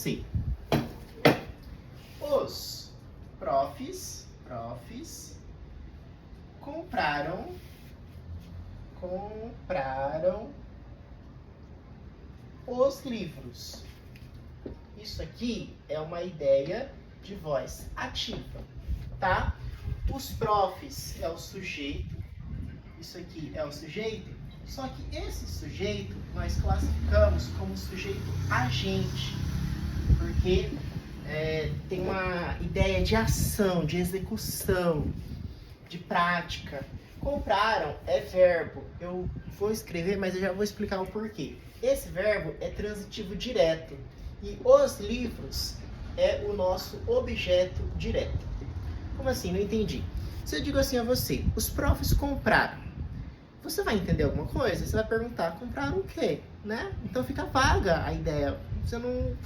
Sim. Os profs compraram os livros. Isso aqui é uma ideia de voz ativa, tá? Os profs é o sujeito, isso aqui é o sujeito, só que esse sujeito nós classificamos como sujeito agente, porque tem uma ideia de ação, de execução, de prática. Compraram é verbo. Eu vou escrever, mas eu já vou explicar o porquê. Esse verbo é transitivo direto. E os livros é o nosso objeto direto. Como assim? Não entendi. Se eu digo assim a você, os profs compraram, você vai entender alguma coisa? Você vai perguntar, compraram o quê? Né? Então fica vaga a ideia. Você não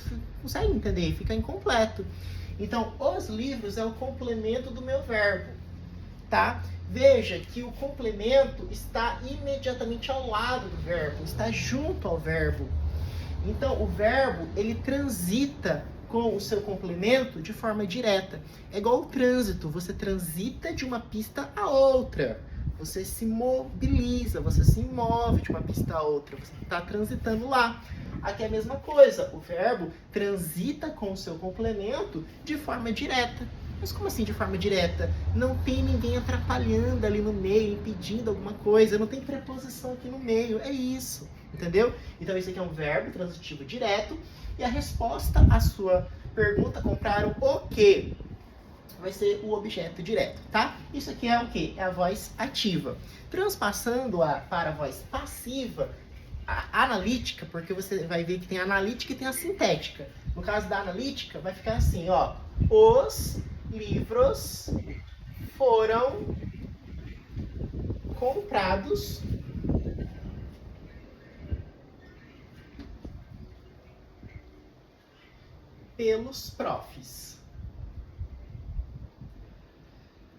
consegue entender, fica incompleto. Então, os livros é o complemento do meu verbo, tá? Veja que o complemento está imediatamente ao lado do verbo, está junto ao verbo. Então, o verbo, ele transita com o seu complemento de forma direta. É igual o trânsito, você transita de uma pista a outra. Você se mobiliza, você se move de uma pista a outra, você está transitando lá. Aqui é a mesma coisa, o verbo transita com o seu complemento de forma direta. Mas como assim de forma direta? Não tem ninguém atrapalhando ali no meio, impedindo alguma coisa, não tem preposição aqui no meio, é isso, entendeu? Então isso aqui é um verbo transitivo direto, e a resposta à sua pergunta, compraram o quê? Vai ser o objeto direto, tá? Isso aqui é o quê? É a voz ativa. Transpassando para a voz passiva, a analítica, porque você vai ver que tem a analítica e tem a sintética. No caso da analítica, vai ficar assim, ó. Os livros foram comprados pelos profs.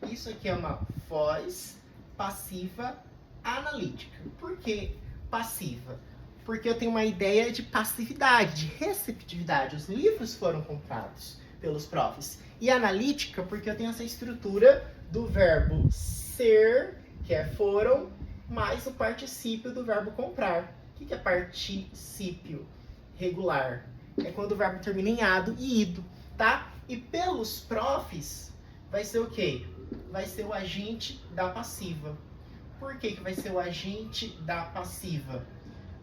Isso aqui é uma voz passiva analítica. Por que passiva? Porque eu tenho uma ideia de passividade, de receptividade. Os livros foram comprados pelos profs. E analítica, porque eu tenho essa estrutura do verbo ser, que é foram, mais o particípio do verbo comprar. O que é particípio regular? É quando o verbo termina em ado e ido, tá? E pelos profs, vai ser o quê? Vai ser o agente da passiva. Por que vai ser o agente da passiva?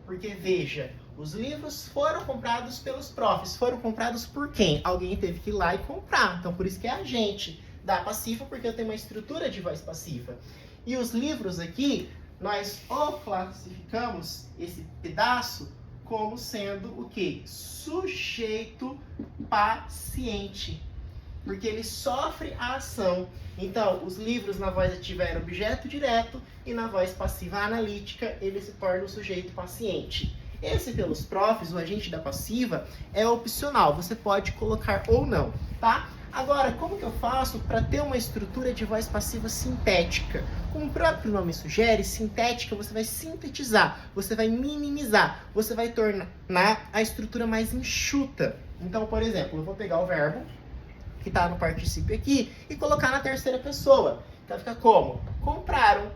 Porque, veja, os livros foram comprados pelos profs. Foram comprados por quem? Alguém teve que ir lá e comprar. Então, por isso que é agente da passiva, porque eu tenho uma estrutura de voz passiva. E os livros aqui, nós o classificamos, esse pedaço, como sendo o quê? Sujeito paciente. Porque ele sofre a ação. Então, os livros na voz ativa eram objeto direto e na voz passiva analítica ele se torna o sujeito paciente. Esse pelos profs, o agente da passiva, é opcional. Você pode colocar ou não, tá? Agora, como que eu faço para ter uma estrutura de voz passiva sintética? Como o próprio nome sugere, sintética, você vai sintetizar, você vai minimizar, você vai tornar a estrutura mais enxuta. Então, por exemplo, eu vou pegar o verbo que está no particípio aqui, e colocar na terceira pessoa. Então fica como? Compraram.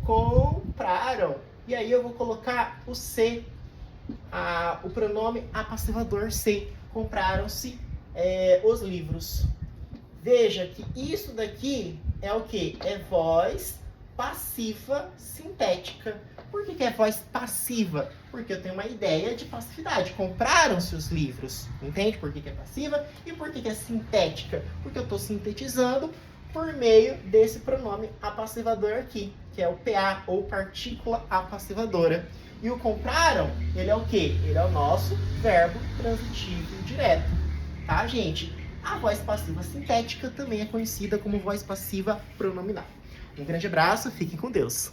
Compraram. E aí eu vou colocar o se, o pronome apassivador se. Compraram-se os livros. Veja que isso daqui é o quê? É voz passiva sintética. Por que é voz passiva? Porque eu tenho uma ideia de passividade. Compraram-se os livros. Entende por que é passiva? E por que é sintética? Porque eu estou sintetizando por meio desse pronome apassivador aqui, que é o PA, ou partícula apassivadora. E o compraram, ele é o quê? Ele é o nosso verbo transitivo direto. Tá, gente? A voz passiva sintética também é conhecida como voz passiva pronominal. Um grande abraço, fiquem com Deus.